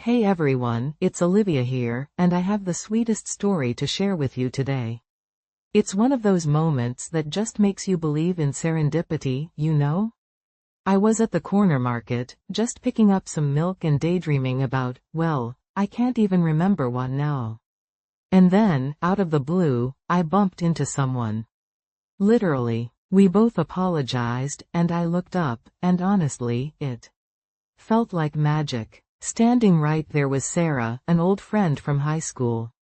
Hey everyone, it's Olivia here, and I have the sweetest story to share with you today. It's one of those moments that just makes you believe in serendipity, you know? I was at the corner market, just picking up some milk and daydreaming about, well, I can't even remember what now. And then, out of the blue, I bumped into someone. Literally. We both apologized, and I looked up, and honestly, it felt like magic. Standing right there was Sarah, an old friend from high school.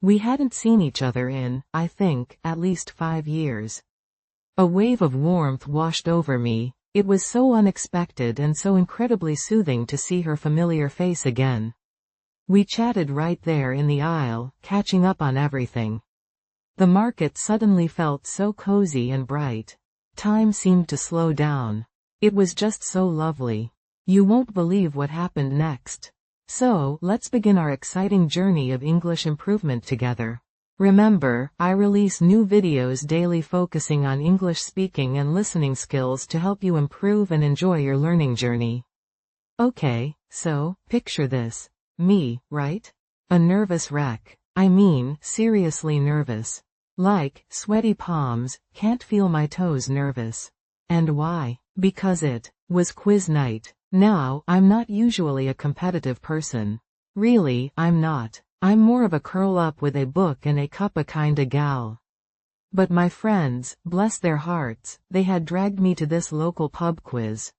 We hadn't seen each other in, I think, at least 5 years. A wave of warmth washed over me. It was so unexpected and so incredibly soothing to see her familiar face again. We chatted right there in the aisle, catching up on everything. The market suddenly felt so cozy and bright. Time seemed to slow down. It was just so lovely. You won't believe what happened next. So, let's begin our exciting journey of English improvement together. Remember, I release new videos daily focusing on English speaking and listening skills to help you improve and enjoy your learning journey. Okay, so, picture this. Me, right? A nervous wreck. I mean, seriously nervous. Like, sweaty palms, can't feel my toes nervous. And why? Because it was quiz night. Now, I'm not usually a competitive person. Really, I'm not. I'm more of a curl up with a book and a cuppa kinda gal. But my friends, bless their hearts, they had dragged me to this local pub quiz.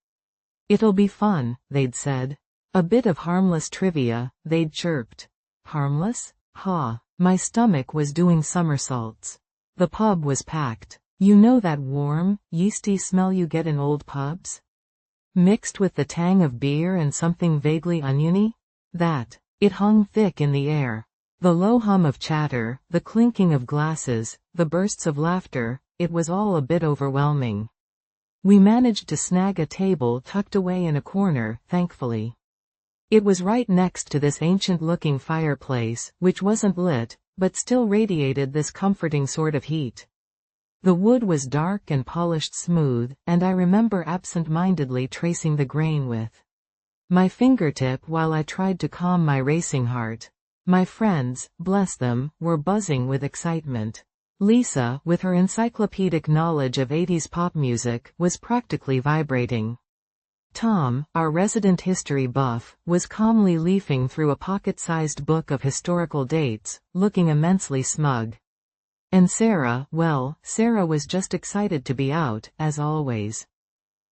It'll be fun, they'd said. A bit of harmless trivia, they'd chirped. Harmless? Ha. My stomach was doing somersaults. The pub was packed. You know that warm, yeasty smell you get in old pubs? Mixed with the tang of beer and something vaguely oniony? That. It hung thick in the air. The low hum of chatter, the clinking of glasses, the bursts of laughter, it was all a bit overwhelming. We managed to snag a table tucked away in a corner, thankfully. It was right next to this ancient-looking fireplace, which wasn't lit, but still radiated this comforting sort of heat. The wood was dark and polished smooth, and I remember absent-mindedly tracing the grain with my fingertip while I tried to calm my racing heart. My friends, bless them, were buzzing with excitement. Lisa, with her encyclopedic knowledge of 80s pop music, was practically vibrating. Tom, our resident history buff, was calmly leafing through a pocket-sized book of historical dates, looking immensely smug. And Sarah, well, Sarah was just excited to be out, as always.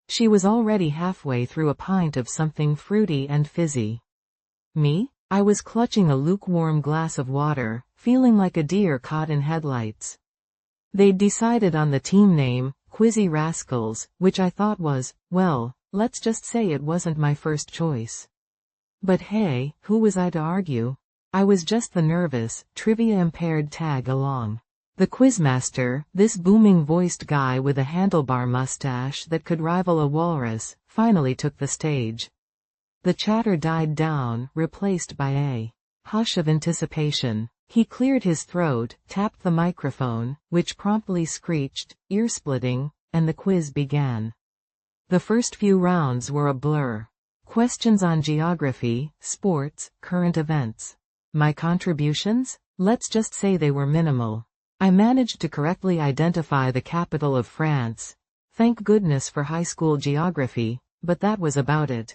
She was already halfway through a pint of something fruity and fizzy. Me? I was clutching a lukewarm glass of water, feeling like a deer caught in headlights. They'd decided on the team name, Quizzy Rascals, which I thought was, well, let's just say it wasn't my first choice. But hey, who was I to argue? I was just the nervous, trivia-impaired tag-along. The quizmaster, this booming-voiced guy with a handlebar mustache that could rival a walrus, finally took the stage. The chatter died down, replaced by a hush of anticipation. He cleared his throat, tapped the microphone, which promptly screeched, ear-splitting, and the quiz began. The first few rounds were a blur. Questions on geography, sports, current events. My contributions? Let's just say they were minimal. I managed to correctly identify the capital of France. Thank goodness for high school geography, but that was about it.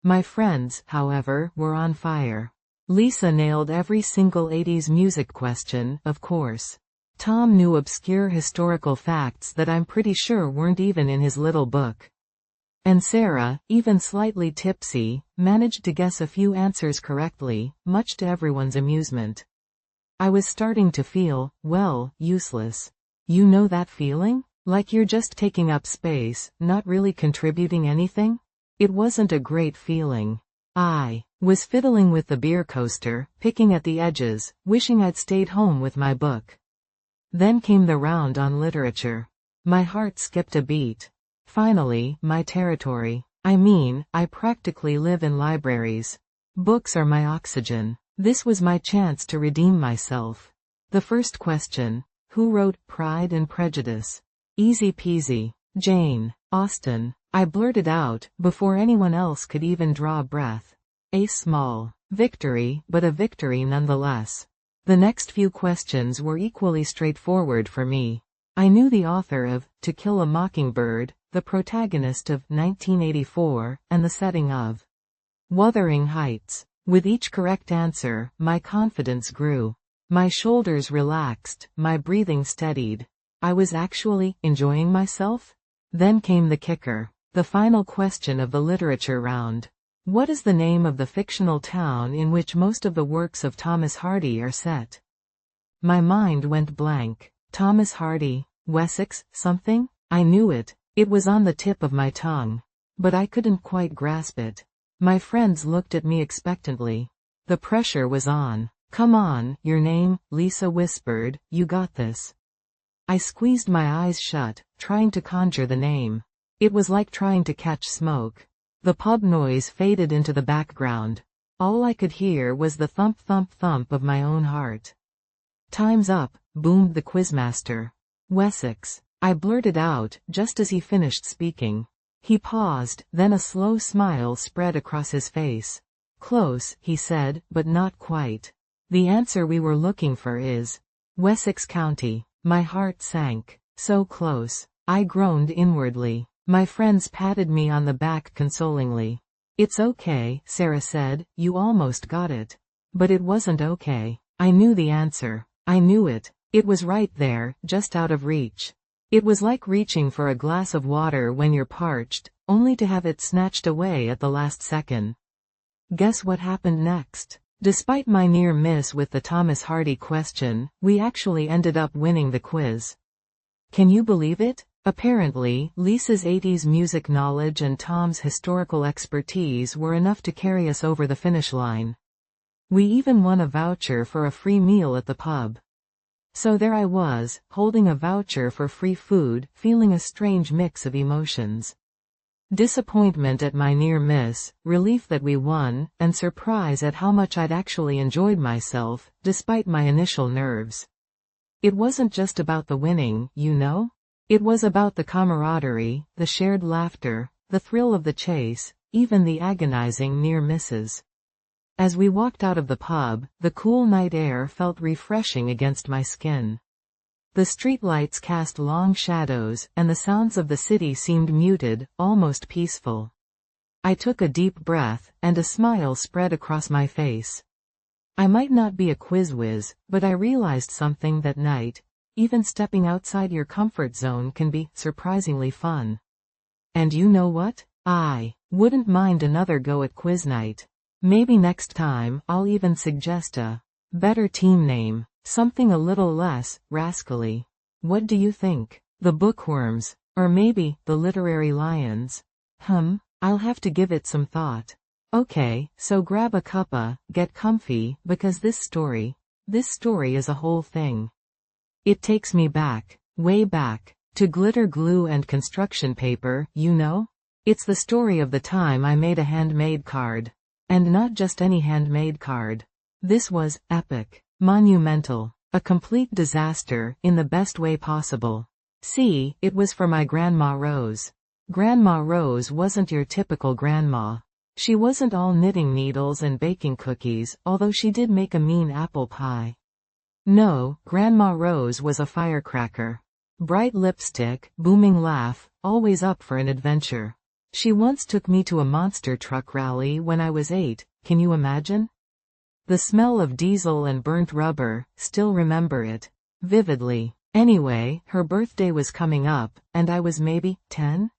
My friends, however, were on fire. Lisa nailed every single 80s music question, of course. Tom knew obscure historical facts that I'm pretty sure weren't even in his little book. And Sarah, even slightly tipsy, managed to guess a few answers correctly, much to everyone's amusement. I was starting to feel, well, useless. You know that feeling? Like you're just taking up space, not really contributing anything? It wasn't a great feeling. I was fiddling with the beer coaster, picking at the edges, wishing I'd stayed home with my book. Then came the round on literature. My heart skipped a beat. Finally, my territory. I mean, I practically live in libraries. Books are my oxygen. This was my chance to redeem myself. The first question. Who wrote Pride and Prejudice? Easy peasy. Jane Austen. I blurted out, before anyone else could even draw a breath. A small victory, but a victory nonetheless. The next few questions were equally straightforward for me. I knew the author of To Kill a Mockingbird, the protagonist of 1984, and the setting of Wuthering Heights. With each correct answer, my confidence grew. My shoulders relaxed, my breathing steadied. I was actually enjoying myself? Then came the kicker. The final question of the literature round. What is the name of the fictional town in which most of the works of Thomas Hardy are set? My mind went blank. Thomas Hardy, Wessex, something? I knew it. It was on the tip of my tongue. But I couldn't quite grasp it. My friends looked at me expectantly. The pressure was on. Come on, your name, Lisa whispered, you got this. I squeezed my eyes shut, trying to conjure the name. It was like trying to catch smoke. The pub noise faded into the background. All I could hear was the thump thump thump of my own heart. Time's up, boomed the quizmaster. Wessex. I blurted out, just as he finished speaking. He paused, then a slow smile spread across his face. Close, he said, but not quite. The answer we were looking for is Wessex County. My heart sank. So close. I groaned inwardly. My friends patted me on the back consolingly. It's okay, Sarah said, you almost got it. But it wasn't okay. I knew the answer. I knew it. It was right there, just out of reach. It was like reaching for a glass of water when you're parched, only to have it snatched away at the last second. Guess what happened next? Despite my near miss with the Thomas Hardy question, we actually ended up winning the quiz. Can you believe it? Apparently, Lisa's 80s music knowledge and Tom's historical expertise were enough to carry us over the finish line. We even won a voucher for a free meal at the pub. So there I was, holding a voucher for free food, feeling a strange mix of emotions. Disappointment at my near miss, relief that we won, and surprise at how much I'd actually enjoyed myself, despite my initial nerves. It wasn't just about the winning, you know? It was about the camaraderie, the shared laughter, the thrill of the chase, even the agonizing near misses. As we walked out of the pub, the cool night air felt refreshing against my skin. The streetlights cast long shadows, and the sounds of the city seemed muted, almost peaceful. I took a deep breath, and a smile spread across my face. I might not be a quiz whiz, but I realized something that night. Even stepping outside your comfort zone can be surprisingly fun. And you know what? I wouldn't mind another go at quiz night. Maybe next time, I'll even suggest a better team name, something a little less rascally. What do you think? The Bookworms, or maybe the Literary Lions? I'll have to give it some thought. Okay, so grab a cuppa, get comfy, because this story is a whole thing. It takes me back, way back, to glitter glue and construction paper, you know? It's the story of the time I made a handmade card. And not just any handmade card. This was epic, monumental, a complete disaster, in the best way possible. See, it was for my Grandma Rose. Grandma Rose wasn't your typical grandma. She wasn't all knitting needles and baking cookies, although she did make a mean apple pie. No, Grandma Rose was a firecracker. Bright lipstick, booming laugh, always up for an adventure. She once took me to a monster truck rally when I was 8, can you imagine? The smell of diesel and burnt rubber, still remember it vividly. Anyway, her birthday was coming up, and I was maybe 10?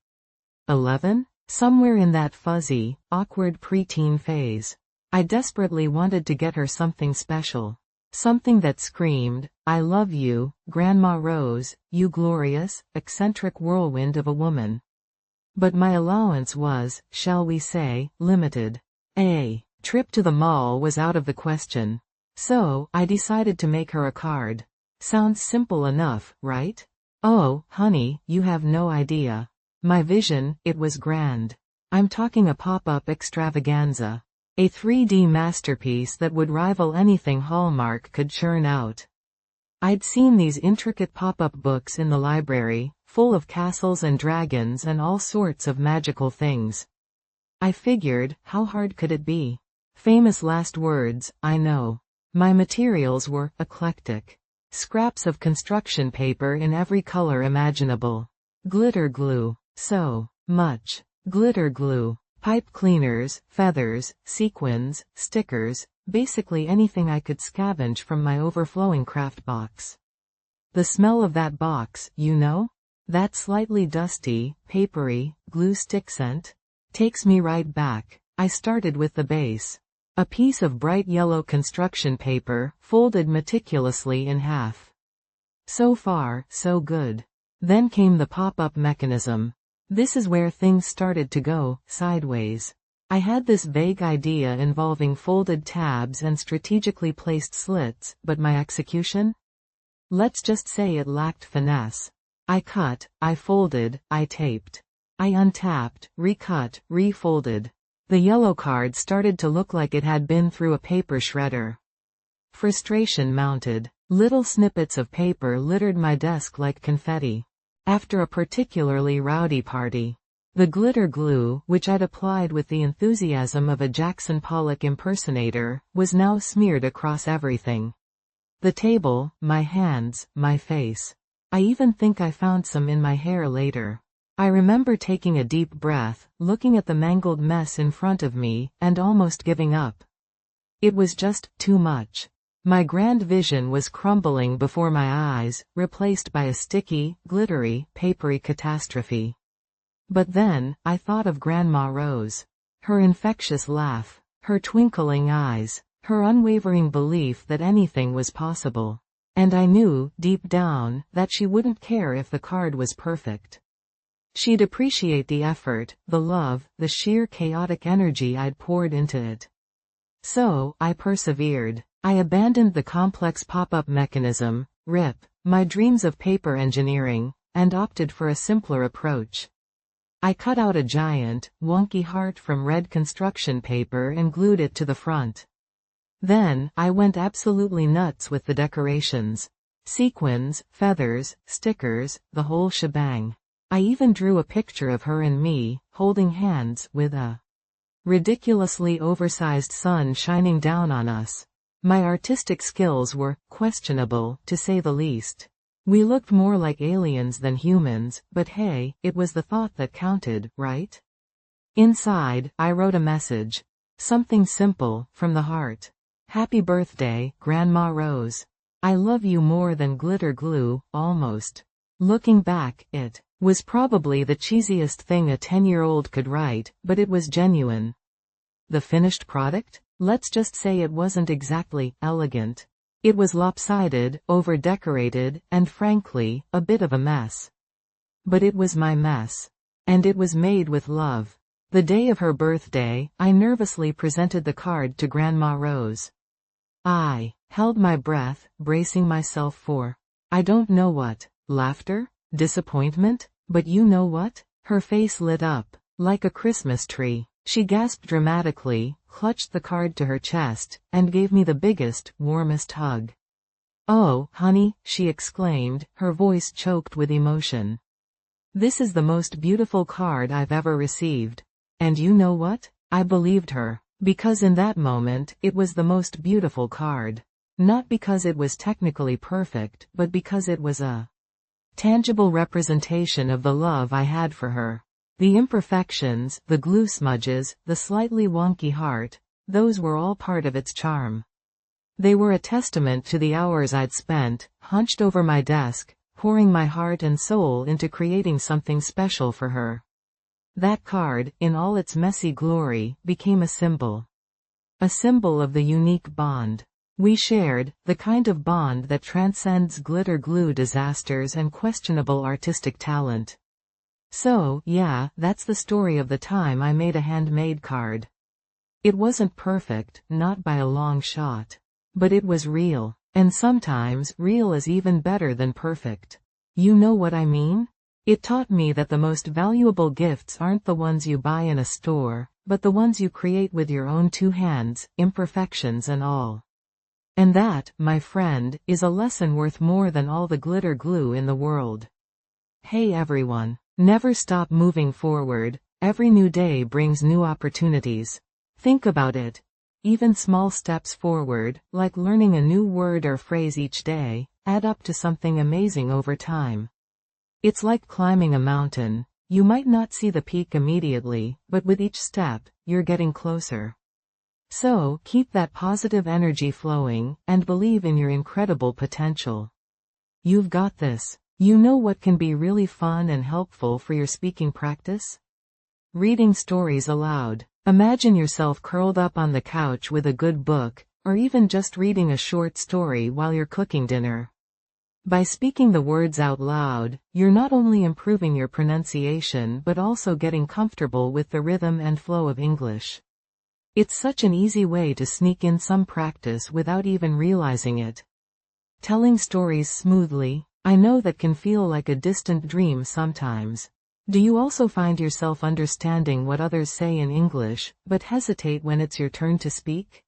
11? Somewhere in that fuzzy, awkward preteen phase. I desperately wanted to get her something special. Something that screamed, I love you, Grandma Rose, you glorious, eccentric whirlwind of a woman. But my allowance was, shall we say, limited. A trip to the mall was out of the question. So, I decided to make her a card. Sounds simple enough, right? Oh, honey, you have no idea. My vision, it was grand. I'm talking a pop-up extravaganza. A 3D masterpiece that would rival anything Hallmark could churn out. I'd seen these intricate pop-up books in the library, full of castles and dragons and all sorts of magical things. I figured, how hard could it be? Famous last words, I know. My materials were eclectic. Scraps of construction paper in every color imaginable. Glitter glue. So much. Glitter glue. Pipe cleaners, feathers, sequins, stickers, basically anything I could scavenge from my overflowing craft box. The smell of that box, you know? That slightly dusty, papery, glue stick scent? Takes me right back. I started with the base. A piece of bright yellow construction paper, folded meticulously in half. So far, so good. Then came the pop-up mechanism. This is where things started to go sideways. I had this vague idea involving folded tabs and strategically placed slits, but my execution? Let's just say it lacked finesse. I cut, I folded, I taped. I untapped, recut, refolded. The yellow card started to look like it had been through a paper shredder. Frustration mounted. Little snippets of paper littered my desk like confetti. After a particularly rowdy party, the glitter glue, which I'd applied with the enthusiasm of a Jackson Pollock impersonator, was now smeared across everything. The table, my hands, my face. I even think I found some in my hair later. I remember taking a deep breath, looking at the mangled mess in front of me, and almost giving up. It was just too much. My grand vision was crumbling before my eyes, replaced by a sticky, glittery, papery catastrophe. But then, I thought of Grandma Rose. Her infectious laugh, her twinkling eyes, her unwavering belief that anything was possible. And I knew, deep down, that she wouldn't care if the card was perfect. She'd appreciate the effort, the love, the sheer chaotic energy I'd poured into it. So, I persevered. I abandoned the complex pop-up mechanism, my dreams of paper engineering, and opted for a simpler approach. I cut out a giant, wonky heart from red construction paper and glued it to the front. Then, I went absolutely nuts with the decorations. Sequins, feathers, stickers, the whole shebang. I even drew a picture of her and me, holding hands, with a ridiculously oversized sun shining down on us. My artistic skills were questionable, to say the least. We looked more like aliens than humans, but hey, it was the thought that counted, right? Inside, I wrote a message. Something simple, from the heart. Happy birthday, Grandma Rose. I love you more than glitter glue, almost. Looking back, it was probably the cheesiest thing a 10-year-old could write, but it was genuine. The finished product? Let's just say it wasn't exactly elegant. It was lopsided, over-decorated, and frankly, a bit of a mess. But it was my mess. And it was made with love. The day of her birthday, I nervously presented the card to Grandma Rose. I held my breath, bracing myself for, I don't know what, laughter? Disappointment? But you know what? Her face lit up, like a Christmas tree. She gasped dramatically, clutched the card to her chest, and gave me the biggest, warmest hug. Oh, honey, she exclaimed, her voice choked with emotion. This is the most beautiful card I've ever received. And you know what? I believed her. Because in that moment, it was the most beautiful card. Not because it was technically perfect, but because it was a tangible representation of the love I had for her. The imperfections, the glue smudges, the slightly wonky heart, those were all part of its charm. They were a testament to the hours I'd spent, hunched over my desk, pouring my heart and soul into creating something special for her. That card, in all its messy glory, became a symbol. A symbol of the unique bond we shared, the kind of bond that transcends glitter glue disasters and questionable artistic talent. So, yeah, that's the story of the time I made a handmade card. It wasn't perfect, not by a long shot. But it was real. And sometimes, real is even better than perfect. You know what I mean? It taught me that the most valuable gifts aren't the ones you buy in a store, but the ones you create with your own two hands, imperfections and all. And that, my friend, is a lesson worth more than all the glitter glue in the world. Hey everyone. Never stop moving forward. Every new day brings new opportunities. Think about it. Even small steps forward, like learning a new word or phrase each day, add up to something amazing over time. It's like climbing a mountain. You might not see the peak immediately, but with each step, you're getting closer. So, keep that positive energy flowing, and believe in your incredible potential. You've got this. You know what can be really fun and helpful for your speaking practice? Reading stories aloud. Imagine yourself curled up on the couch with a good book, or even just reading a short story while you're cooking dinner. By speaking the words out loud, you're not only improving your pronunciation but also getting comfortable with the rhythm and flow of English. It's such an easy way to sneak in some practice without even realizing it. Telling stories smoothly. I know that can feel like a distant dream sometimes. Do you also find yourself understanding what others say in English, but hesitate when it's your turn to speak?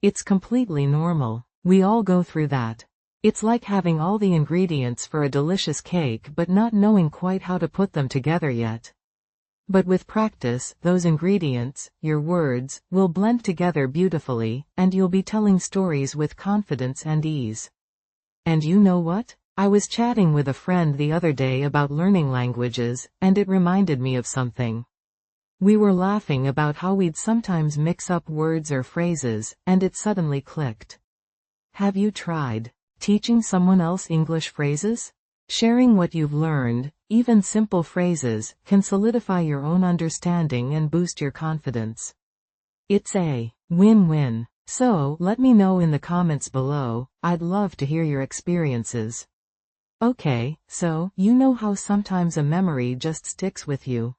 It's completely normal. We all go through that. It's like having all the ingredients for a delicious cake but not knowing quite how to put them together yet. But with practice, those ingredients, your words, will blend together beautifully, and you'll be telling stories with confidence and ease. And you know what? I was chatting with a friend the other day about learning languages, and it reminded me of something. We were laughing about how we'd sometimes mix up words or phrases, and it suddenly clicked. Have you tried teaching someone else English phrases? Sharing what you've learned, even simple phrases, can solidify your own understanding and boost your confidence. It's a win-win. So, let me know in the comments below. I'd love to hear your experiences. Okay, so, you know how sometimes a memory just sticks with you.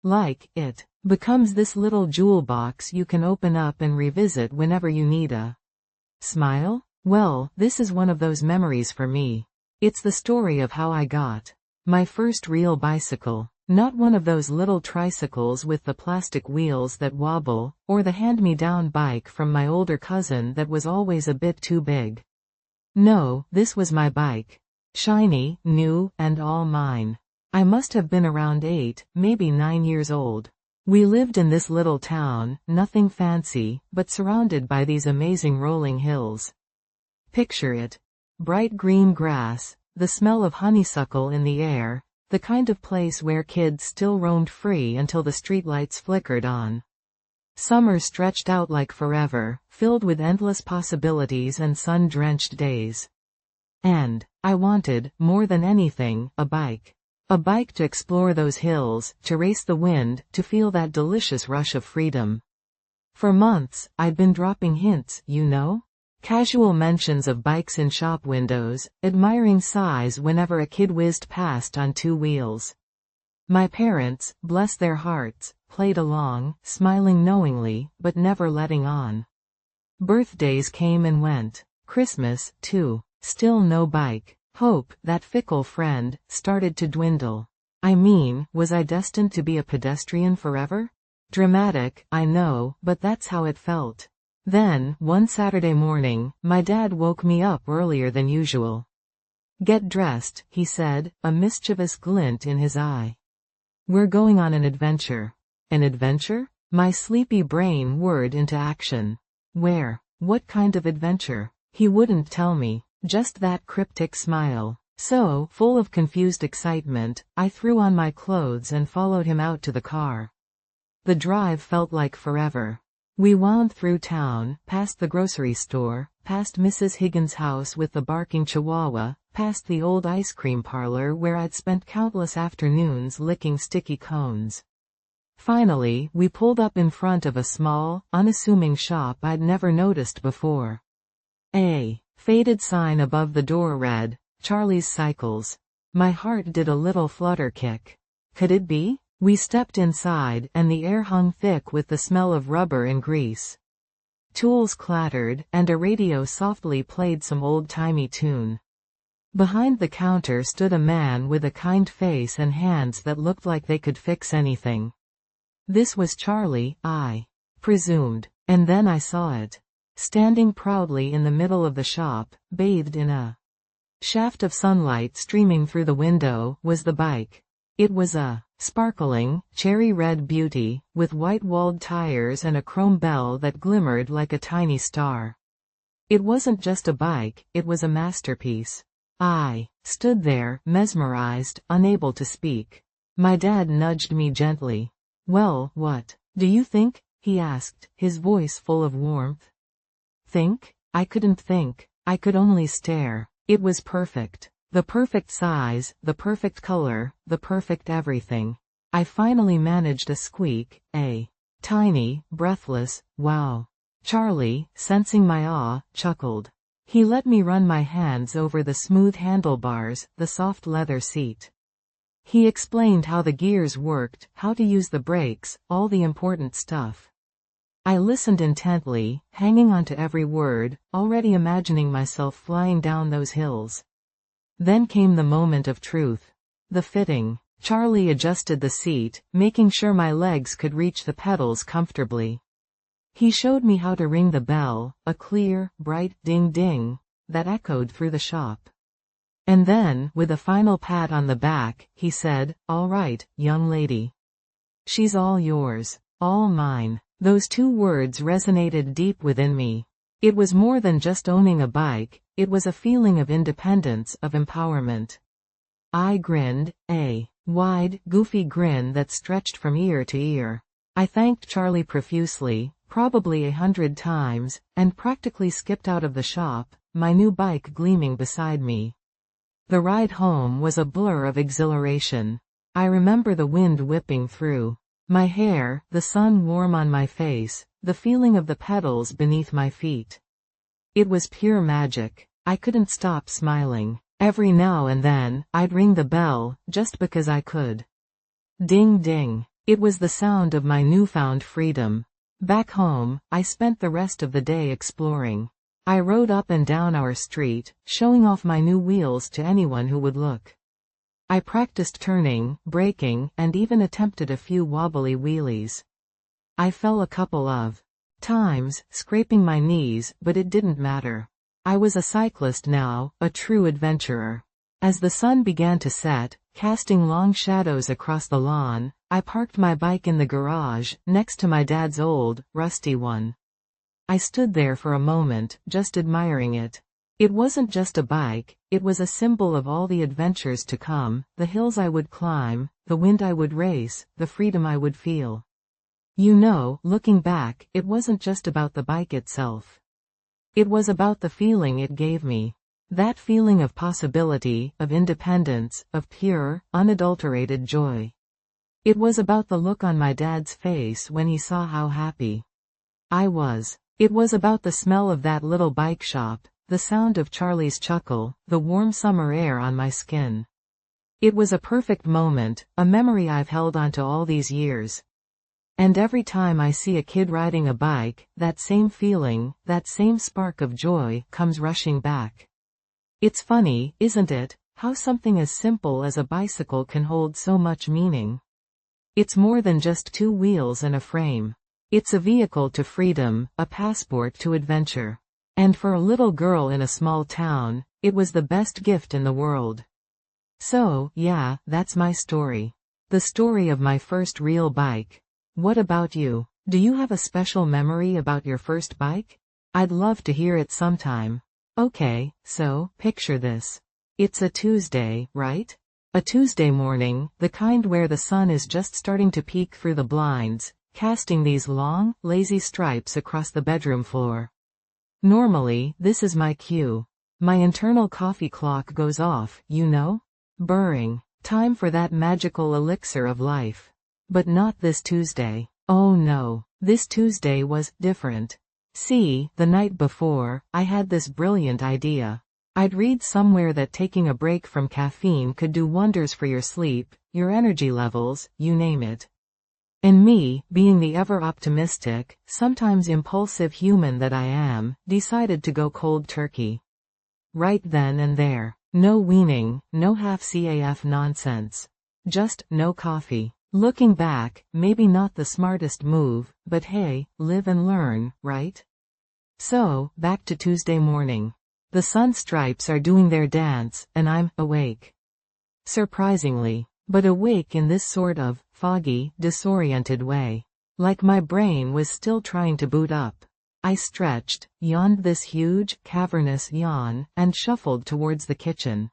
Like, it becomes this little jewel box you can open up and revisit whenever you need a smile? Well, this is one of those memories for me. It's the story of how I got my first real bicycle. Not one of those little tricycles with the plastic wheels that wobble, or the hand-me-down bike from my older cousin that was always a bit too big. No, this was my bike. Shiny, new, and all mine. I must have been around 8, maybe 9 years old. We lived in this little town, nothing fancy, but surrounded by these amazing rolling hills. Picture it. Bright green grass, the smell of honeysuckle in the air, the kind of place where kids still roamed free until the streetlights flickered on. Summer stretched out like forever, filled with endless possibilities and sun-drenched days. And I wanted, more than anything, a bike. A bike to explore those hills, to race the wind, to feel that delicious rush of freedom. For months, I'd been dropping hints, you know? Casual mentions of bikes in shop windows, admiring sighs whenever a kid whizzed past on 2 wheels. My parents, bless their hearts, played along, smiling knowingly, but never letting on. Birthdays came and went. Christmas, too. Still no bike. Hope, that fickle friend, started to dwindle. I mean, was I destined to be a pedestrian forever? Dramatic, I know, but that's how it felt. Then, one Saturday morning, my dad woke me up earlier than usual. Get dressed, he said, a mischievous glint in his eye. We're going on an adventure. An adventure? My sleepy brain whirred into action. Where? What kind of adventure? He wouldn't tell me, just that cryptic smile. So, full of confused excitement, I threw on my clothes and followed him out to the car. The drive felt like forever. We wound through town, past the grocery store, past Mrs. Higgins' house with the barking chihuahua, past the old ice cream parlor where I'd spent countless afternoons licking sticky cones. Finally, we pulled up in front of a small, unassuming shop I'd never noticed before. A faded sign above the door read, Charlie's Cycles. My heart did a little flutter kick. Could it be? We stepped inside, and the air hung thick with the smell of rubber and grease. Tools clattered, and a radio softly played some old-timey tune. Behind the counter stood a man with a kind face and hands that looked like they could fix anything. This was Charlie, I presumed, and then I saw it. Standing proudly in the middle of the shop, bathed in a shaft of sunlight streaming through the window, was the bike. It was a Sparkling, cherry red beauty, with white-walled tires and a chrome bell that glimmered like a tiny star. It wasn't just a bike, it was a masterpiece. I stood there, mesmerized, unable to speak. My dad nudged me gently. "Well, what do you think?" he asked, his voice full of warmth. Think? I couldn't think. I could only stare. It was perfect. The perfect size, the perfect color, the perfect everything. I finally managed a squeak, a tiny, breathless, wow. Charlie, sensing my awe, chuckled. He let me run my hands over the smooth handlebars, the soft leather seat. He explained how the gears worked, how to use the brakes, all the important stuff. I listened intently, hanging on to every word, already imagining myself flying down those hills. Then came the moment of truth. The fitting. Charlie adjusted the seat, making sure my legs could reach the pedals comfortably. He showed me how to ring the bell, a clear, bright ding-ding that echoed through the shop. And then, with a final pat on the back, he said, "All right, young lady. She's all yours. All mine." Those two words resonated deep within me. It was more than just owning a bike, it was a feeling of independence, of empowerment. I grinned, a wide, goofy grin that stretched from ear to ear. I thanked Charlie profusely, probably 100 times, and practically skipped out of the shop, my new bike gleaming beside me. The ride home was a blur of exhilaration. I remember the wind whipping through my hair, the sun warm on my face, the feeling of the pedals beneath my feet. It was pure magic. I couldn't stop smiling. Every now and then, I'd ring the bell, just because I could. Ding ding. It was the sound of my newfound freedom. Back home, I spent the rest of the day exploring. I rode up and down our street, showing off my new wheels to anyone who would look. I practiced turning, braking, and even attempted a few wobbly wheelies. I fell a couple of times, scraping my knees, but it didn't matter. I was a cyclist now, a true adventurer. As the sun began to set, casting long shadows across the lawn, I parked my bike in the garage, next to my dad's old, rusty one. I stood there for a moment, just admiring it. It wasn't just a bike, it was a symbol of all the adventures to come, the hills I would climb, the wind I would race, the freedom I would feel. You know, looking back, it wasn't just about the bike itself. It was about the feeling it gave me. That feeling of possibility, of independence, of pure, unadulterated joy. It was about the look on my dad's face when he saw how happy I was. It was about the smell of that little bike shop, the sound of Charlie's chuckle, the warm summer air on my skin. It was a perfect moment, a memory I've held onto all these years. And every time I see a kid riding a bike, that same feeling, that same spark of joy, comes rushing back. It's funny, isn't it, how something as simple as a bicycle can hold so much meaning. It's more than just two wheels and a frame. It's a vehicle to freedom, a passport to adventure. And for a little girl in a small town, it was the best gift in the world. So, yeah, that's my story. The story of my first real bike. What about you? Do you have a special memory about your first bike? I'd love to hear it sometime. Okay, so, picture this. It's a Tuesday, right? A Tuesday morning, the kind where the sun is just starting to peek through the blinds, casting these long, lazy stripes across the bedroom floor. Normally, this is my cue. My internal coffee clock goes off, you know? Burring. Time for that magical elixir of life. But not this Tuesday. Oh no. This Tuesday was different. See, the night before, I had this brilliant idea. I'd read somewhere that taking a break from caffeine could do wonders for your sleep, your energy levels, you name it. And me, being the ever-optimistic, sometimes impulsive human that I am, decided to go cold turkey. Right then and there. No weaning, no half-CAF nonsense. Just, no coffee. Looking back, maybe not the smartest move, but hey, live and learn, right? So, back to Tuesday morning. The sun stripes are doing their dance, and I'm awake. Surprisingly. but awake in this sort of foggy, disoriented way. Like my brain was still trying to boot up. I stretched, yawned this huge, cavernous yawn, and shuffled towards the kitchen.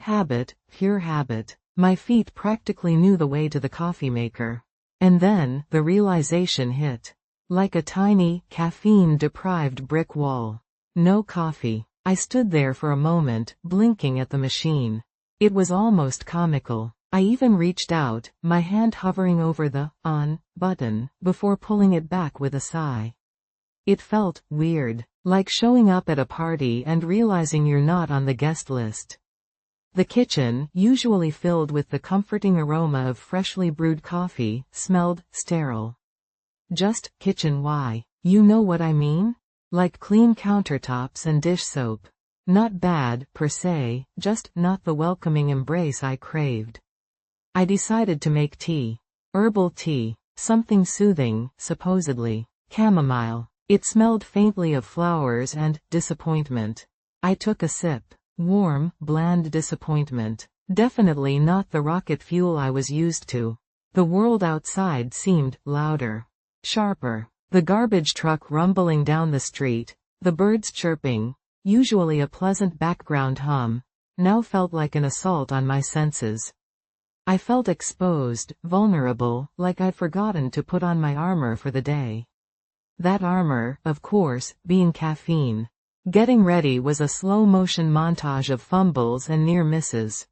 Habit, pure habit. My feet practically knew the way to the coffee maker. And then, the realization hit. Like a tiny, caffeine-deprived brick wall. No coffee. I stood there for a moment, blinking at the machine. It was almost comical. I even reached out, my hand hovering over the on button, before pulling it back with a sigh. It felt weird, like showing up at a party and realizing you're not on the guest list. The kitchen, usually filled with the comforting aroma of freshly brewed coffee, smelled sterile. Just kitchen. Why? You know what I mean? Like clean countertops and dish soap. Not bad, per se, just not the welcoming embrace I craved. I decided to make tea. Herbal tea. Something soothing, supposedly. Chamomile. It smelled faintly of flowers and disappointment. I took a sip. Warm, bland disappointment. Definitely not the rocket fuel I was used to. The world outside seemed louder. Sharper. The garbage truck rumbling down the street, the birds chirping, usually a pleasant background hum, now felt like an assault on my senses. I felt exposed, vulnerable, like I'd forgotten to put on my armor for the day. That armor, of course, being caffeine. Getting ready was a slow-motion montage of fumbles and near misses.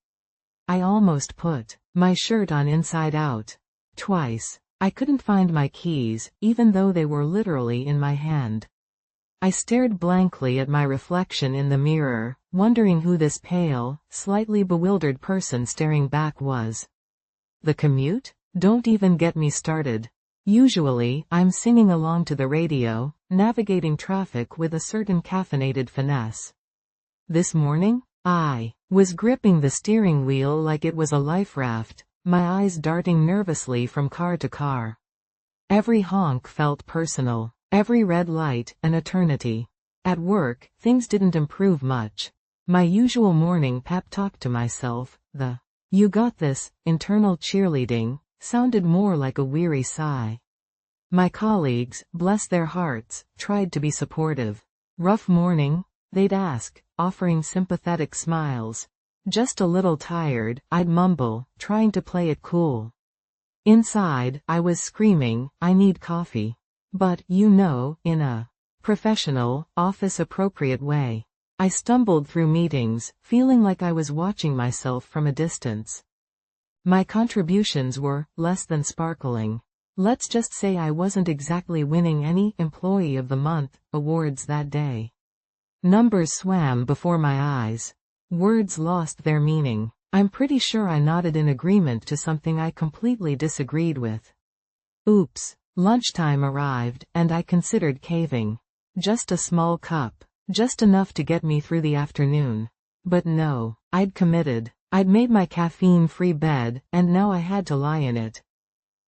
I almost put my shirt on inside out. Twice. I couldn't find my keys, even though they were literally in my hand. I stared blankly at my reflection in the mirror, wondering who this pale, slightly bewildered person staring back was. The commute? Don't even get me started. Usually, I'm singing along to the radio, navigating traffic with a certain caffeinated finesse. This morning, I was gripping the steering wheel like it was a life raft, my eyes darting nervously from car to car. Every honk felt personal, every red light, an eternity. At work, things didn't improve much. My usual morning pep talk to myself, the "you got this" internal cheerleading, sounded more like a weary sigh. My colleagues, bless their hearts, tried to be supportive. Rough morning? They'd ask, offering sympathetic smiles. Just a little tired, I'd mumble, trying to play it cool. Inside, I was screaming, I need coffee. But, in a professional, office-appropriate way. I stumbled through meetings, feeling like I was watching myself from a distance. My contributions were less than sparkling. Let's just say I wasn't exactly winning any Employee of the Month awards that day. Numbers swam before my eyes. Words lost their meaning. I'm pretty sure I nodded in agreement to something I completely disagreed with. Oops. Lunchtime arrived, and I considered caving. Just a small cup. Just enough to get me through the afternoon. But no, I'd committed. I'd made my caffeine-free bed, and now I had to lie in it.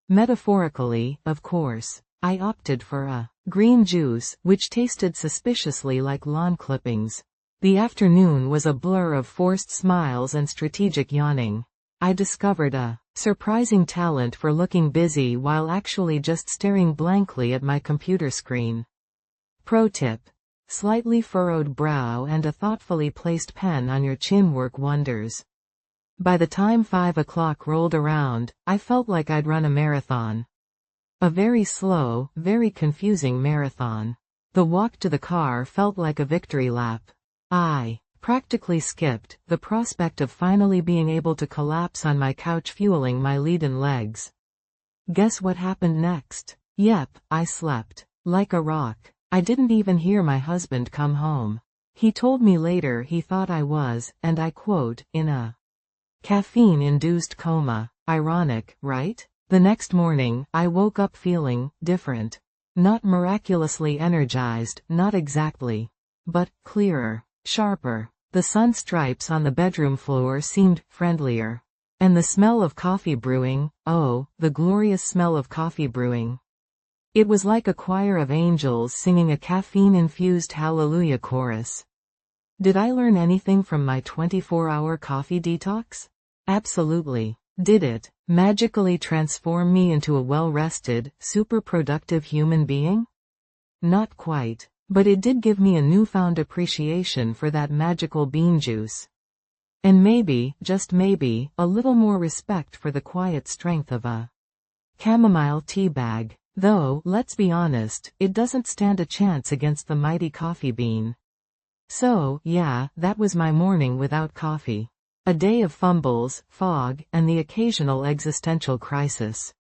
Metaphorically, of course. I opted for a green juice, which tasted suspiciously like lawn clippings. The afternoon was a blur of forced smiles and strategic yawning. I discovered a surprising talent for looking busy while actually just staring blankly at my computer screen. Pro tip. Slightly furrowed brow and a thoughtfully placed pen on your chin work wonders. By the time 5 o'clock rolled around, I felt like I'd run a marathon. A very slow, very confusing marathon. The walk to the car felt like a victory lap. I practically skipped, the prospect of finally being able to collapse on my couch fueling my leaden legs. Guess what happened next? Yep, I slept. Like a rock. I didn't even hear my husband come home. He told me later he thought I was, and I quote, in a caffeine-induced coma. Ironic, right? The next morning, I woke up feeling different. Not miraculously energized, not exactly. But clearer. Sharper. The sun stripes on the bedroom floor seemed friendlier. And the smell of coffee brewing, oh, the glorious smell of coffee brewing. It was like a choir of angels singing a caffeine-infused hallelujah chorus. Did I learn anything from my 24-hour coffee detox? Absolutely. Did it magically transform me into a well-rested, super productive human being? Not quite, but it did give me a newfound appreciation for that magical bean juice. And maybe, just maybe, a little more respect for the quiet strength of a chamomile tea bag. Though, let's be honest, it doesn't stand a chance against the mighty coffee bean. So, yeah, that was my morning without coffee. A day of fumbles, fog, and the occasional existential crisis.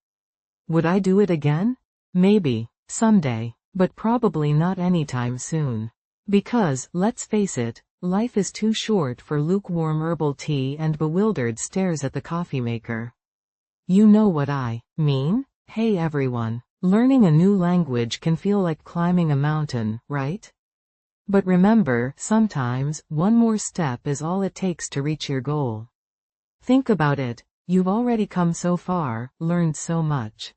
Would I do it again? Maybe, someday, but probably not anytime soon. Because, let's face it, life is too short for lukewarm herbal tea and bewildered stares at the coffee maker. You know what I mean? Hey everyone. Learning a new language can feel like climbing a mountain, right? But remember, sometimes, one more step is all it takes to reach your goal. Think about it, you've already come so far, learned so much.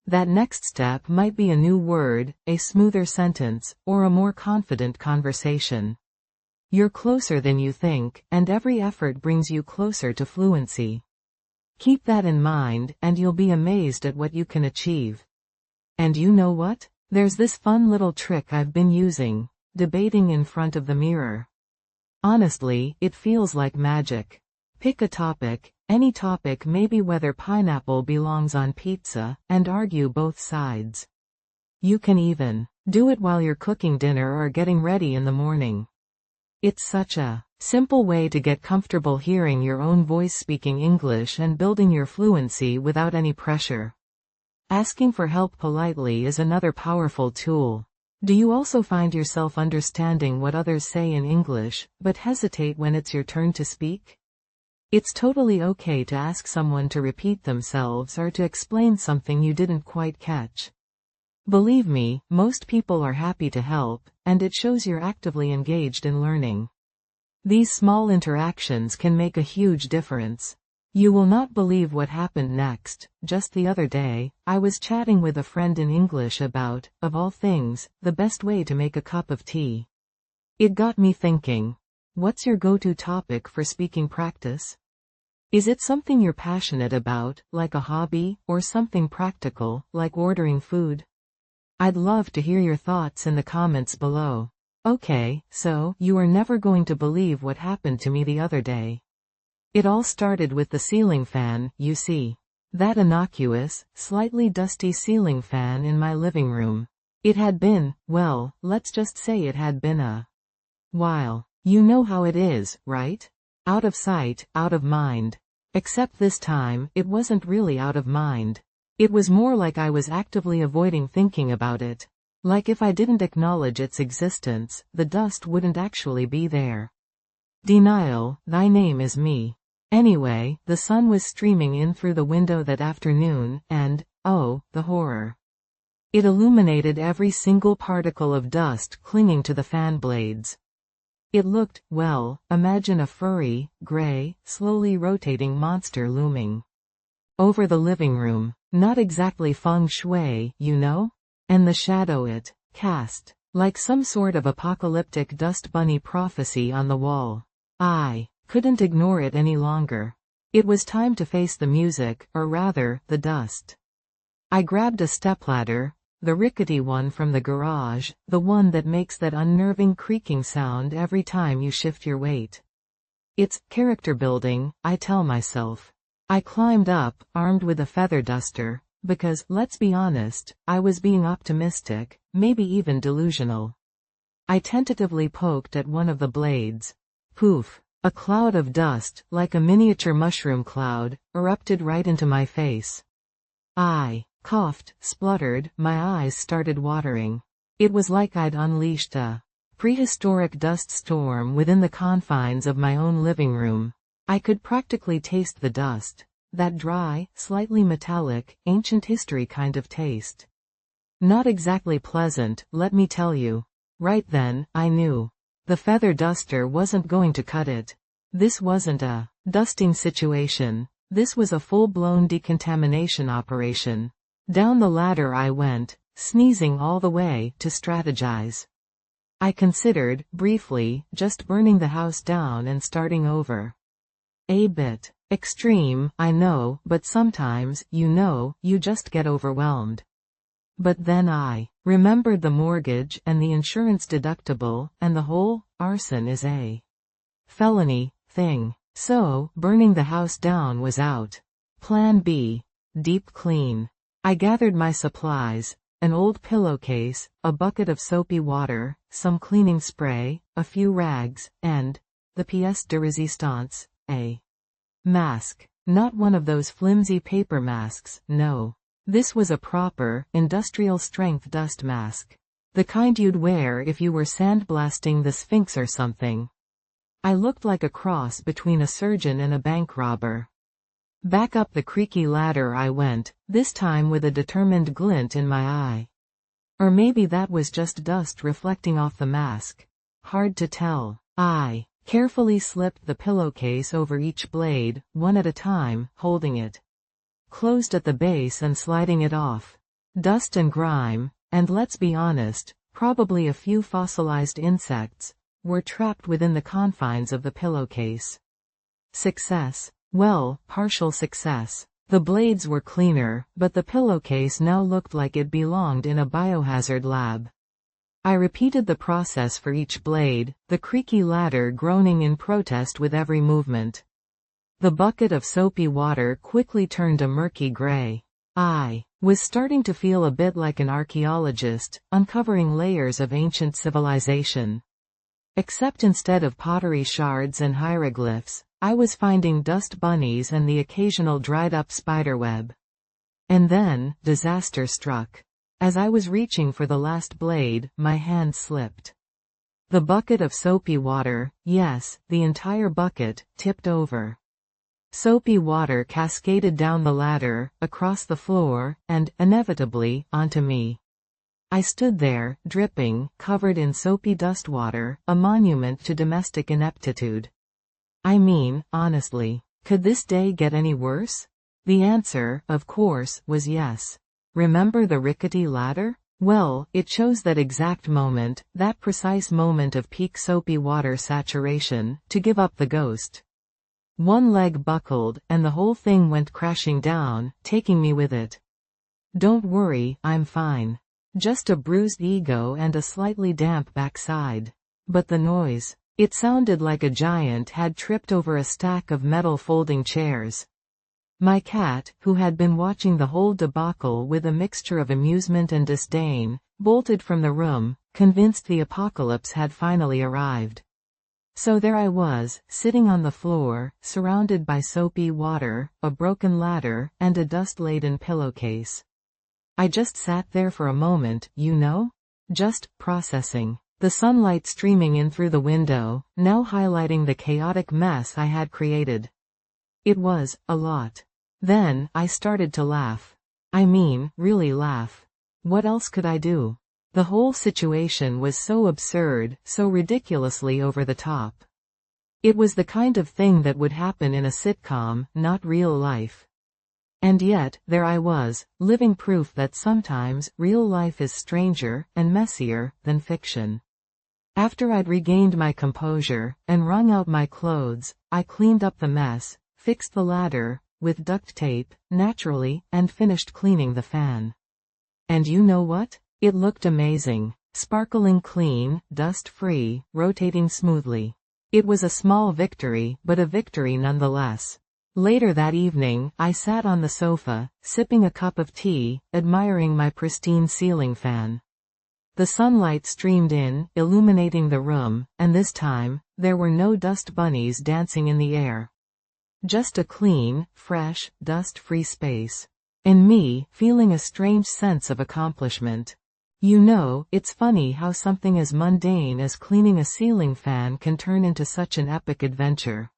That next step might be a new word, a smoother sentence, or a more confident conversation. You're closer than you think, and every effort brings you closer to fluency. Keep that in mind, and you'll be amazed at what you can achieve. And you know what? There's this fun little trick I've been using, debating in front of the mirror. Honestly, it feels like magic. Pick a topic, any topic, maybe whether pineapple belongs on pizza, and argue both sides. You can even do it while you're cooking dinner or getting ready in the morning. It's such a simple way to get comfortable hearing your own voice speaking English and building your fluency without any pressure. Asking for help politely is another powerful tool. Do you also find yourself understanding what others say in English, but hesitate when it's your turn to speak? It's totally okay to ask someone to repeat themselves or to explain something you didn't quite catch. Believe me, most people are happy to help, and it shows you're actively engaged in learning. These small interactions can make a huge difference. You will not believe what happened next. Just the other day, I was chatting with a friend in English about, of all things, the best way to make a cup of tea. It got me thinking. What's your go-to topic for speaking practice? Is it something you're passionate about, like a hobby, or something practical, like ordering food? I'd love to hear your thoughts in the comments below. Okay, so, you are never going to believe what happened to me the other day. It all started with the ceiling fan, you see. That innocuous, slightly dusty ceiling fan in my living room. It had been, well, let's just say it had been a while. You know how it is, right? Out of sight, out of mind. Except this time, it wasn't really out of mind. It was more like I was actively avoiding thinking about it. Like if I didn't acknowledge its existence, the dust wouldn't actually be there. Denial, thy name is me. Anyway, the sun was streaming in through the window that afternoon, and, oh, the horror. It illuminated every single particle of dust clinging to the fan blades. It looked, well, imagine a furry, gray, slowly rotating monster looming over the living room. Not exactly feng shui, you know? And the shadow it cast, like some sort of apocalyptic dust bunny prophecy on the wall. I couldn't ignore it any longer. It was time to face the music, or rather, the dust. I grabbed a stepladder, the rickety one from the garage, the one that makes that unnerving creaking sound every time you shift your weight. It's character building, I tell myself. I climbed up, armed with a feather duster, because, let's be honest, I was being optimistic, maybe even delusional. I tentatively poked at one of the blades. Poof! A cloud of dust, like a miniature mushroom cloud, erupted right into my face. I coughed, spluttered, my eyes started watering. It was like I'd unleashed a prehistoric dust storm within the confines of my own living room. I could practically taste the dust. That dry, slightly metallic, ancient history kind of taste. Not exactly pleasant, let me tell you. Right then, I knew. The feather duster wasn't going to cut it. This wasn't a dusting situation. This was a full-blown decontamination operation. Down the ladder I went, sneezing all the way, to strategize. I considered, briefly, just burning the house down and starting over. A bit. Extreme, I know, but sometimes, you just get overwhelmed. But then I remembered the mortgage and the insurance deductible, and the whole arson is a felony thing. So, burning the house down was out. Plan B. Deep clean. I gathered my supplies, an old pillowcase, a bucket of soapy water, some cleaning spray, a few rags, and the pièce de résistance, a mask. Not one of those flimsy paper masks, no. This was a proper, industrial-strength dust mask. The kind you'd wear if you were sandblasting the Sphinx or something. I looked like a cross between a surgeon and a bank robber. Back up the creaky ladder I went, this time with a determined glint in my eye. Or maybe that was just dust reflecting off the mask. Hard to tell. I carefully slipped the pillowcase over each blade, one at a time, holding it closed at the base and sliding it off. Dust and grime, and let's be honest, probably a few fossilized insects, were trapped within the confines of the pillowcase. Success? Well, partial success. The blades were cleaner, but the pillowcase now looked like it belonged in a biohazard lab. I repeated the process for each blade, the creaky ladder groaning in protest with every movement. The bucket of soapy water quickly turned a murky gray. I was starting to feel a bit like an archaeologist, uncovering layers of ancient civilization. Except instead of pottery shards and hieroglyphs, I was finding dust bunnies and the occasional dried-up spiderweb. And then, disaster struck. As I was reaching for the last blade, my hand slipped. The bucket of soapy water, yes, the entire bucket, tipped over. Soapy water cascaded down the ladder, across the floor, and, inevitably, onto me. I stood there, dripping, covered in soapy dust water, a monument to domestic ineptitude. I mean, honestly, could this day get any worse? The answer, of course, was yes. Remember the rickety ladder? Well, it chose that exact moment, that precise moment of peak soapy water saturation, to give up the ghost. One leg buckled, and the whole thing went crashing down, taking me with it. Don't worry, I'm fine. Just a bruised ego and a slightly damp backside. But the noise. It sounded like a giant had tripped over a stack of metal folding chairs. My cat, who had been watching the whole debacle with a mixture of amusement and disdain, bolted from the room, convinced the apocalypse had finally arrived. So there I was, sitting on the floor, surrounded by soapy water, a broken ladder, and a dust-laden pillowcase. I just sat there for a moment, just processing. The sunlight streaming in through the window, now highlighting the chaotic mess I had created. It was a lot. Then, I started to laugh. I mean, really laugh. What else could I do? The whole situation was so absurd, so ridiculously over the top. It was the kind of thing that would happen in a sitcom, not real life. And yet, there I was, living proof that sometimes, real life is stranger, and messier, than fiction. After I'd regained my composure, and wrung out my clothes, I cleaned up the mess, fixed the ladder, with duct tape, naturally, and finished cleaning the fan. And you know what? It looked amazing. Sparkling clean, dust-free, rotating smoothly. It was a small victory, but a victory nonetheless. Later that evening, I sat on the sofa, sipping a cup of tea, admiring my pristine ceiling fan. The sunlight streamed in, illuminating the room, and this time, there were no dust bunnies dancing in the air. Just a clean, fresh, dust-free space. And me, feeling a strange sense of accomplishment. It's funny how something as mundane as cleaning a ceiling fan can turn into such an epic adventure.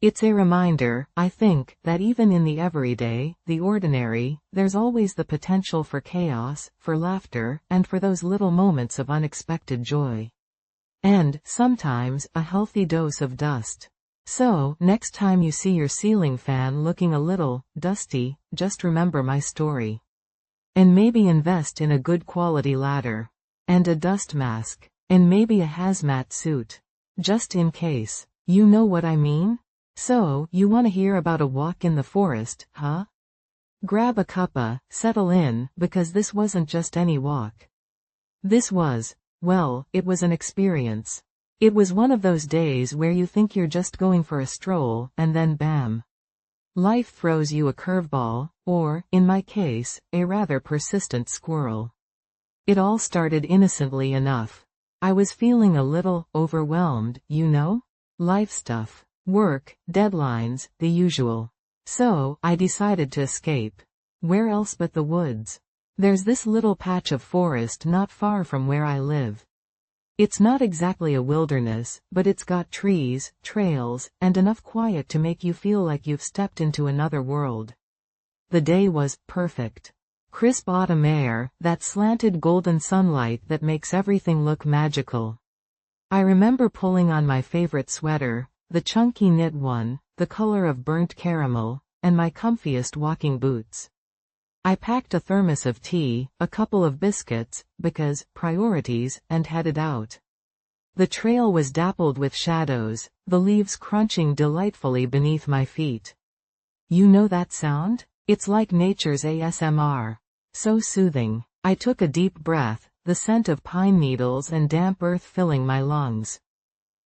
It's a reminder, I think, that even in the everyday, the ordinary, there's always the potential for chaos, for laughter, and for those little moments of unexpected joy. And, sometimes, a healthy dose of dust. So, next time you see your ceiling fan looking a little dusty, just remember my story. And maybe invest in a good quality ladder. And a dust mask. And maybe a hazmat suit. Just in case. You know what I mean? So, you want to hear about a walk in the forest, huh? Grab a cuppa, settle in, because this wasn't just any walk. This was, well, it was an experience. It was one of those days where you think you're just going for a stroll, and then bam. Life throws you a curveball, or, in my case, a rather persistent squirrel. It all started innocently enough. I was feeling a little overwhelmed, you know? Life stuff. Work, deadlines, the usual. So, I decided to escape. Where else but the woods? There's this little patch of forest not far from where I live. It's not exactly a wilderness, but it's got trees, trails, and enough quiet to make you feel like you've stepped into another world. The day was perfect. Crisp autumn air, that slanted golden sunlight that makes everything look magical. I remember pulling on my favorite sweater, the chunky knit one, the color of burnt caramel, and my comfiest walking boots. I packed a thermos of tea, a couple of biscuits, because, priorities, and headed out. The trail was dappled with shadows, the leaves crunching delightfully beneath my feet. You know that sound? It's like nature's ASMR. So soothing. I took a deep breath, the scent of pine needles and damp earth filling my lungs.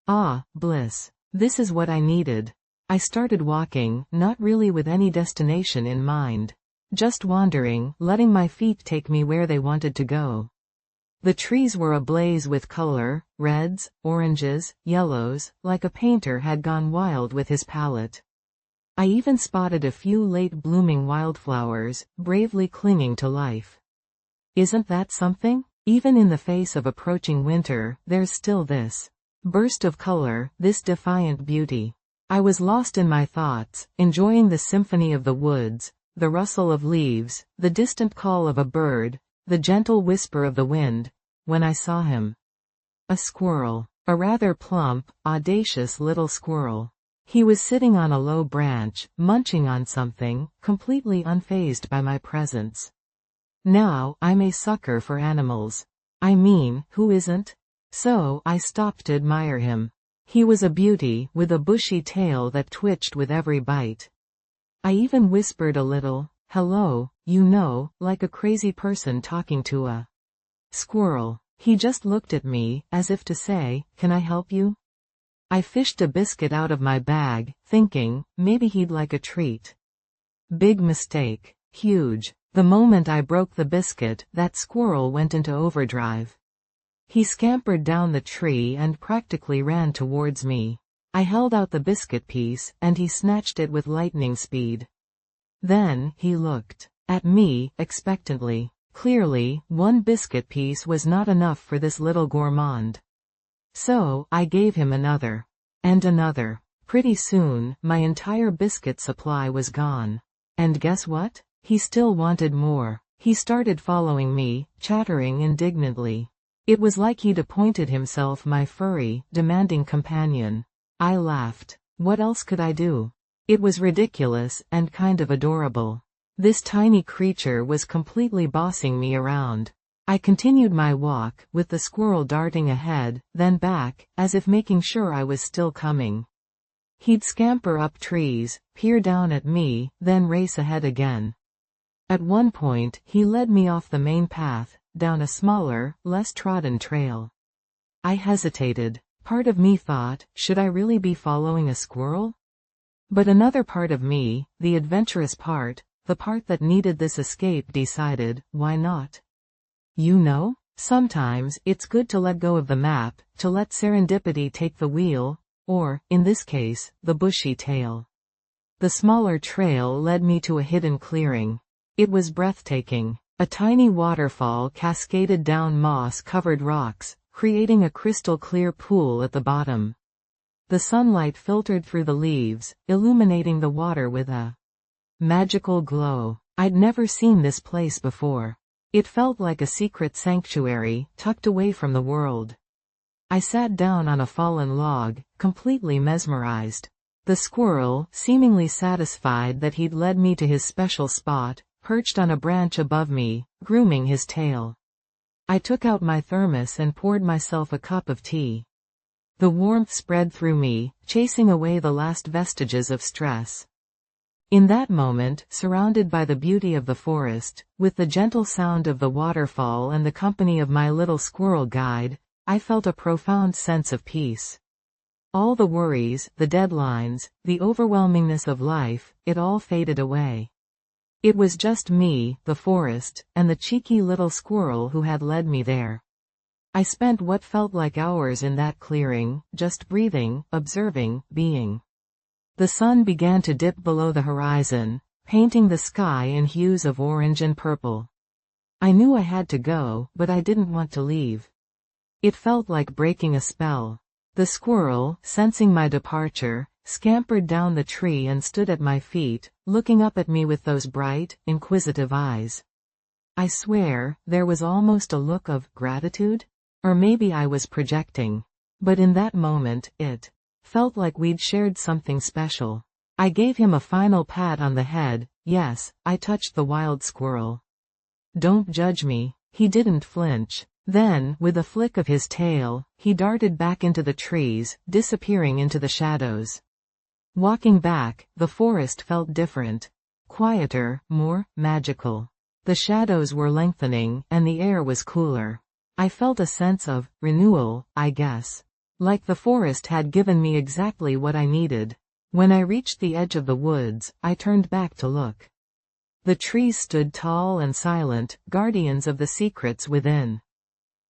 Ah, bliss. This is what I needed. I started walking, not really with any destination in mind. Just wandering, letting my feet take me where they wanted to go. The trees were ablaze with color, reds, oranges, yellows, like a painter had gone wild with his palette. I even spotted a few late-blooming wildflowers, bravely clinging to life. Isn't that something? Even in the face of approaching winter, there's still this burst of color, this defiant beauty. I was lost in my thoughts, enjoying the symphony of the woods, the rustle of leaves, the distant call of a bird, the gentle whisper of the wind, when I saw him. A squirrel. A rather plump, audacious little squirrel. He was sitting on a low branch, munching on something, completely unfazed by my presence. Now, I'm a sucker for animals. I mean, who isn't? So, I stopped to admire him. He was a beauty, with a bushy tail that twitched with every bite. I even whispered a little, hello, you know, like a crazy person talking to a squirrel. He just looked at me, as if to say, can I help you? I fished a biscuit out of my bag, thinking, maybe he'd like a treat. Big mistake. Huge. The moment I broke the biscuit, that squirrel went into overdrive. He scampered down the tree and practically ran towards me. I held out the biscuit piece, and he snatched it with lightning speed. Then, he looked at me, expectantly. Clearly, one biscuit piece was not enough for this little gourmand. So, I gave him another. And another. Pretty soon, my entire biscuit supply was gone. And guess what? He still wanted more. He started following me, chattering indignantly. It was like he'd appointed himself my furry, demanding companion. I laughed. What else could I do? It was ridiculous, and kind of adorable. This tiny creature was completely bossing me around. I continued my walk, with the squirrel darting ahead, then back, as if making sure I was still coming. He'd scamper up trees, peer down at me, then race ahead again. At one point, he led me off the main path, down a smaller, less trodden trail. I hesitated. Part of me thought, should I really be following a squirrel? But another part of me, the adventurous part, the part that needed this escape, decided, why not? You know, sometimes, it's good to let go of the map, to let serendipity take the wheel, or, in this case, the bushy tail. The smaller trail led me to a hidden clearing. It was breathtaking. A tiny waterfall cascaded down moss-covered rocks, creating a crystal-clear pool at the bottom. The sunlight filtered through the leaves, illuminating the water with a magical glow. I'd never seen this place before. It felt like a secret sanctuary, tucked away from the world. I sat down on a fallen log, completely mesmerized. The squirrel, seemingly satisfied that he'd led me to his special spot, perched on a branch above me, grooming his tail. I took out my thermos and poured myself a cup of tea. The warmth spread through me, chasing away the last vestiges of stress. In that moment, surrounded by the beauty of the forest, with the gentle sound of the waterfall and the company of my little squirrel guide, I felt a profound sense of peace. All the worries, the deadlines, the overwhelmingness of life, it all faded away. It was just me, the forest, and the cheeky little squirrel who had led me there. I spent what felt like hours in that clearing, just breathing, observing, being. The sun began to dip below the horizon, painting the sky in hues of orange and purple. I knew I had to go, but I didn't want to leave. It felt like breaking a spell. The squirrel, sensing my departure, scampered down the tree and stood at my feet, looking up at me with those bright, inquisitive eyes. I swear, there was almost a look of gratitude? Or maybe I was projecting. But in that moment, it felt like we'd shared something special. I gave him a final pat on the head. Yes, I touched the wild squirrel. Don't judge me. He didn't flinch. Then, with a flick of his tail, he darted back into the trees, disappearing into the shadows. Walking back, the forest felt different. Quieter, more magical. The shadows were lengthening, and the air was cooler. I felt a sense of renewal, I guess. Like the forest had given me exactly what I needed. When I reached the edge of the woods, I turned back to look. The trees stood tall and silent, guardians of the secrets within.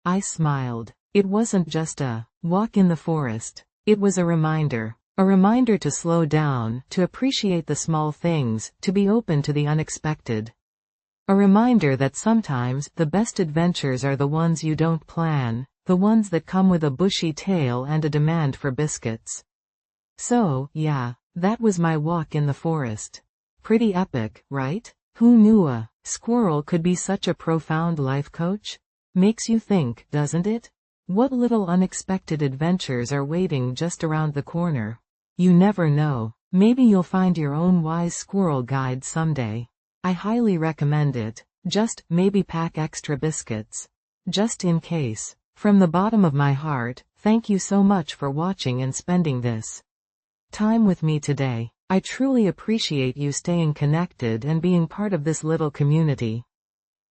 I smiled. It wasn't just a walk in the forest. It was a reminder. A reminder to slow down, to appreciate the small things, to be open to the unexpected. A reminder that sometimes the best adventures are the ones you don't plan, the ones that come with a bushy tail and a demand for biscuits. So, yeah, that was my walk in the forest. Pretty epic, right? Who knew a squirrel could be such a profound life coach? Makes you think, doesn't it? What little unexpected adventures are waiting just around the corner? You never know. Maybe you'll find your own wise squirrel guide someday. I highly recommend it. Just, maybe pack extra biscuits. Just in case. From the bottom of my heart, thank you so much for watching and spending this time with me today. I truly appreciate you staying connected and being part of this little community.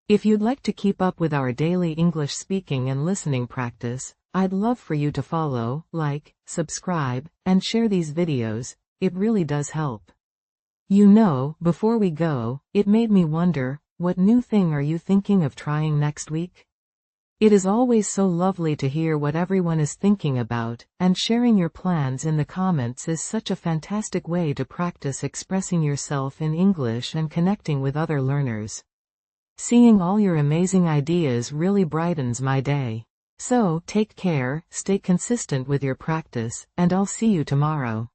If you'd like to keep up with our daily English speaking and listening practice, I'd love for you to follow, like, subscribe, and share these videos. It really does help. You know, before we go, it made me wonder, what new thing are you thinking of trying next week? It is always so lovely to hear what everyone is thinking about, and sharing your plans in the comments is such a fantastic way to practice expressing yourself in English and connecting with other learners. Seeing all your amazing ideas really brightens my day. So, take care, stay consistent with your practice, and I'll see you tomorrow.